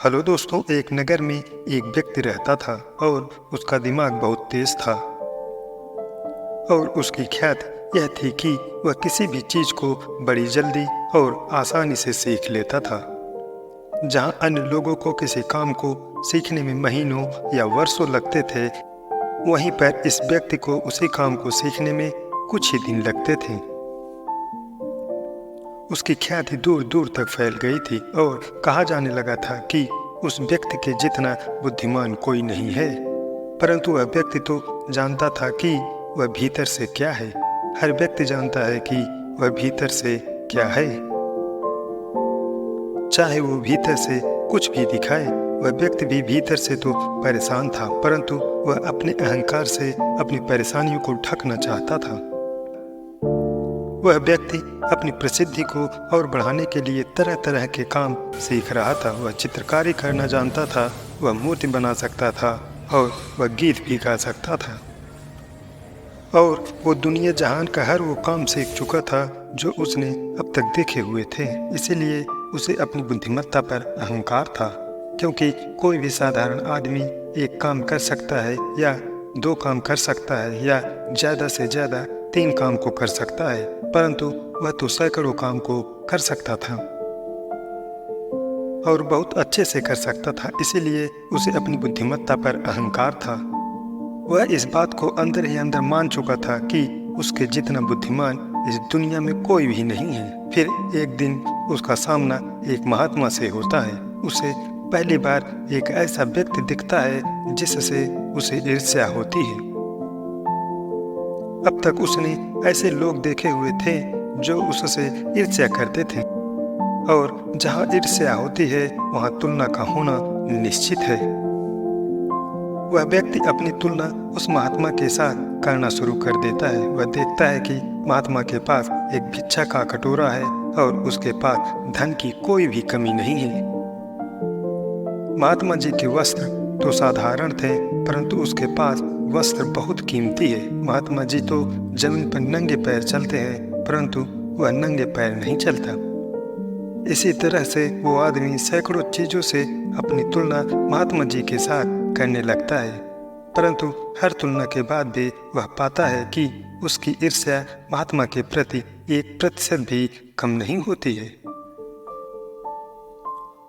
Hello दोस्तों, एक नगर में एक व्यक्ति रहता था और उसका दिमाग बहुत तेज था और उसकी ख्याति यह थी कि वह किसी भी चीज को बड़ी जल्दी और आसानी से सीख लेता था। जहां अन्य लोगों को किसी काम को सीखने में महीनों या वर्षों लगते थे, वहीं पर इस व्यक्ति को उसी काम को सीखने में कुछ ही दिन लगते थे। उसकी ख्याति दूर दूर तक फैल गई थी और कहा जाने लगा था कि उस व्यक्ति के जितना बुद्धिमान कोई नहीं है। परंतु वह व्यक्ति तो जानता था कि वह भीतर से क्या है। हर व्यक्ति जानता है कि वह भीतर से क्या है, चाहे वो भीतर से कुछ भी दिखाए। वह व्यक्ति भी भीतर से तो परेशान था, परंतु वह अपने अहंकार से अपनी परेशानियों को ढकना चाहता था। वह व्यक्ति अपनी प्रसिद्धि को और बढ़ाने के लिए तरह तरह के काम सीख रहा था। वह चित्रकारी करना जानता था, वह मूर्ति बना सकता था और वह गीत भी गा सकता था। और वो दुनिया जहान का हर वो काम सीख चुका था जो उसने अब तक देखे हुए थे। इसीलिए उसे अपनी बुद्धिमत्ता पर अहंकार था, क्योंकि कोई भी साधारण आदमी एक काम कर सकता है या दो काम कर सकता है या ज़्यादा से ज़्यादा 3 काम को कर सकता है, परंतु वह तो सैकड़ों काम को कर सकता था और बहुत अच्छे से कर सकता था। इसीलिए उसे अपनी बुद्धिमत्ता पर अहंकार था। वह इस बात को अंदर ही अंदर मान चुका था कि उसके जितना बुद्धिमान इस दुनिया में कोई भी नहीं है। फिर एक दिन उसका सामना एक महात्मा से होता है। उसे पहली बार एक ऐसा व्यक्ति दिखता है जिससे उसे ईर्ष्या होती है। अब तक उसने ऐसे लोग देखे हुए थे जो उससे ईर्ष्या करते थे, और जहाँ ईर्ष्या होती है वहाँ तुलना का होना निश्चित है। वह व्यक्ति अपनी तुलना उस महात्मा के साथ करना शुरू कर देता है। वह देखता है कि महात्मा के पास एक भिक्षा का कटोरा है और उसके पास धन की कोई भी कमी नहीं है। महात्मा जी के वस्त्र तो साधारण थे, परंतु उसके पास वस्त्र बहुत कीमती है। महात्मा जी तो जमीन पर नंगे पैर चलते हैं, परंतु वह नंगे पैर नहीं चलता। इसी तरह से वो आदमी सैकड़ों चीजों से अपनी तुलना महात्मा जी के साथ करने लगता है, परंतु हर तुलना के बाद भी वह पाता है कि उसकी ईर्ष्या महात्मा के प्रति 1% भी कम नहीं होती है।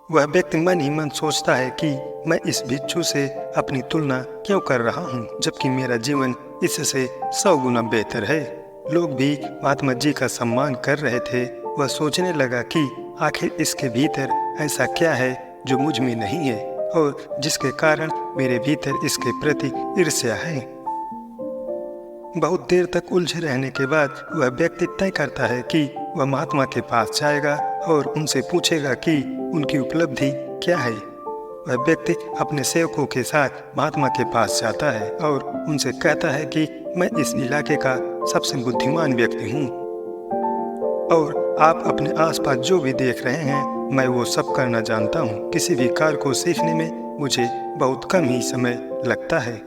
वह व्यक्ति मन ही मन सोचता है कि मैं इस भिक्षु से अपनी तुलना क्यों कर रहा हूँ, जबकि मेरा जीवन इससे 100 गुना बेहतर है। लोग भी महात्मा जी का सम्मान कर रहे थे। वह सोचने लगा कि आखिर इसके भीतर ऐसा क्या है जो मुझ में नहीं है और जिसके कारण मेरे भीतर इसके प्रति ईर्ष्या है। बहुत देर तक उलझे रहने के बाद वह व्यक्ति तय करता है कि वह महात्मा के पास जाएगा और उनसे पूछेगा कि उनकी उपलब्धि क्या है। वह व्यक्ति अपने सेवकों के साथ महात्मा के पास जाता है और उनसे कहता है कि मैं इस इलाके का सबसे बुद्धिमान व्यक्ति हूँ और आप अपने आसपास जो भी देख रहे हैं मैं वो सब करना जानता हूँ। किसी भी कार्य को सीखने में मुझे बहुत कम ही समय लगता है।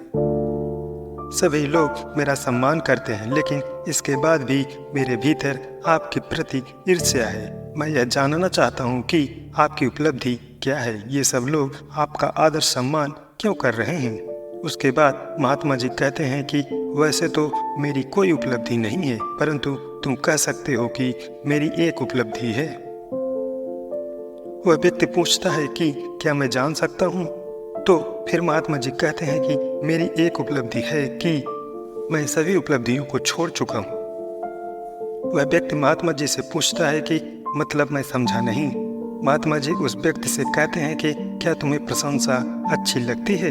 सभी लोग मेरा सम्मान करते हैं, लेकिन इसके बाद भी मेरे भीतर आपके प्रति ईर्ष्या है। मैं यह जानना चाहता हूँ कि आपकी उपलब्धि क्या है। ये सब लोग आपका आदर सम्मान क्यों कर रहे हैं। उसके बाद महात्मा जी कहते हैं कि वैसे तो मेरी कोई उपलब्धि नहीं है, परंतु तुम कह सकते हो कि मेरी एक उपलब्धि है। वह व्यक्ति पूछता है कि क्या मैं जान सकता हूँ। तो फिर महात्मा जी कहते हैं कि मेरी एक उपलब्धि है कि मैं सभी उपलब्धियों को छोड़ चुका हूँ। वह व्यक्ति महात्मा जी से पूछता है कि मतलब मैं समझा नहीं। महात्मा जी उस व्यक्ति से कहते हैं कि क्या तुम्हें प्रशंसा अच्छी लगती है।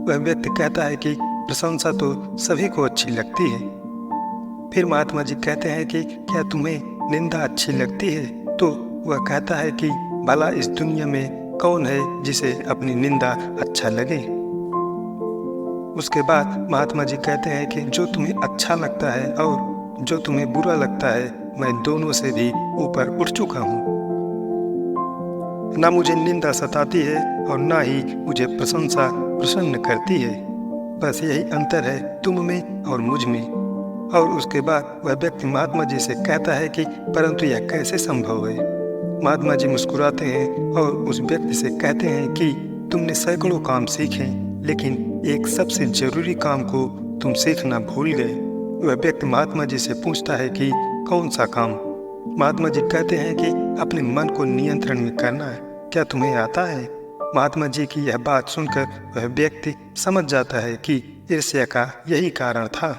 वह व्यक्ति कहता है कि प्रशंसा तो सभी को अच्छी लगती है। फिर महात्मा जी कहते हैं कि क्या तुम्हें निंदा अच्छी लगती है। तो वह कहता है कि भला इस दुनिया में कौन है जिसे अपनी निंदा अच्छा लगे। उसके बाद महात्मा जी कहते हैं कि जो तुम्हें अच्छा लगता है और जो तुम्हें बुरा लगता है, मैं दोनों से भी ऊपर उठ चुका हूँ। ना मुझे निंदा सताती है और ना ही मुझे प्रशंसा प्रसन्न करती है। बस यही अंतर है तुम में और मुझ में। और उसके बाद वह व्यक्ति महात्मा जी से कहता है कि परंतु यह कैसे संभव है। महात्मा जी मुस्कुराते हैं और उस व्यक्ति से कहते हैं कि तुमने सैकड़ों काम सीखे, लेकिन एक सबसे जरूरी काम को तुम सीखना भूल गए। वह व्यक्ति महात्मा जी से पूछता है कि कौन सा काम? महात्मा जी कहते हैं कि अपने मन को नियंत्रण में करना है। क्या तुम्हें आता है? महात्मा जी की यह बात सुनकर वह व्यक्ति समझ जाता है कि ईर्ष्या का यही कारण था।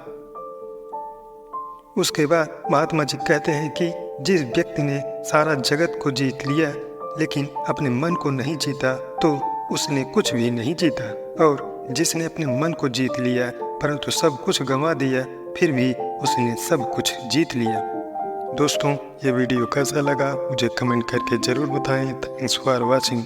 उसके बाद महात्मा जी कहते हैं कि जिस व्यक्ति ने सारा जगत को जीत लिया लेकिन अपने मन को नहीं जीता तो उसने कुछ भी नहीं जीता, और जिसने अपने मन को जीत लिया परंतु सब कुछ गंवा दिया फिर भी उसने सब कुछ जीत लिया। दोस्तों, ये वीडियो कैसा लगा मुझे कमेंट करके ज़रूर बताएं। Thanks for watching.